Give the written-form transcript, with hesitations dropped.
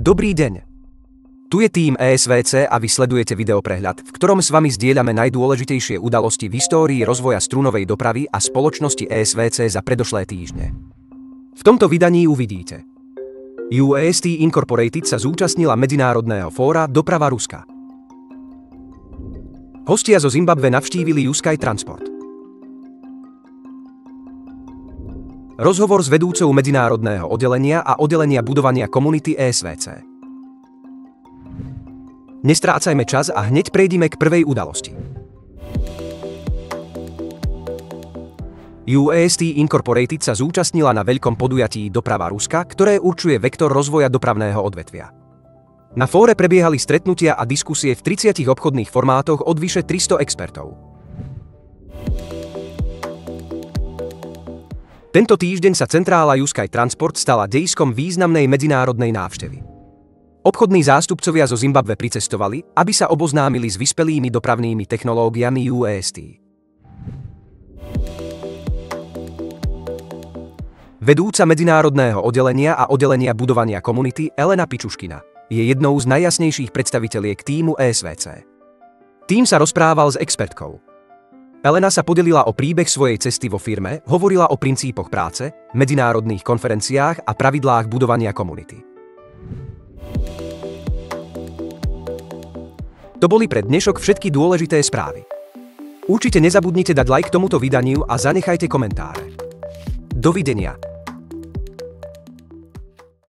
Dobrý deň. Tu je tým ESVC a vy sledujete videoprehľad, v ktorom s vami zdieľame najdôležitejšie udalosti v histórii rozvoja strunovej dopravy a spoločnosti ESVC za predošlé týždne. V tomto vydaní uvidíte: UAST Incorporated sa zúčastnila medzinárodného fóra Doprava Ruska. Hostia zo Zimbabwe navštívili Sky Transport. Rozhovor s vedúcou medzinárodného oddelenia a oddelenia budovania komunity ESVC. Nestrácajme čas a hneď prejdime k prvej udalosti. UAST Incorporated sa zúčastnila na veľkom podujatí Doprava Ruska, ktoré určuje vektor rozvoja dopravného odvetvia. Na fóre prebiehali stretnutia a diskusie v 30 obchodných formátoch od vyše 300 expertov. Tento týždeň sa centrála Sky Transport stala dejiskom významnej medzinárodnej návštevy. Obchodní zástupcovia zo Zimbabwe pricestovali, aby sa oboznámili s vyspelými dopravnými technológiami UAST. Vedúca medzinárodného oddelenia a oddelenia budovania komunity Elena Pičuškina je jednou z najjasnejších predstaviteliek tímu ESVC. Tým sa rozprával s expertkou. Elena sa podelila o príbeh svojej cesty vo firme, hovorila o princípoch práce, medzinárodných konferenciách a pravidlách budovania komunity. To boli pre dnešok všetky dôležité správy. Určite nezabudnite dať like tomuto vydaniu a zanechajte komentáre. Dovidenia.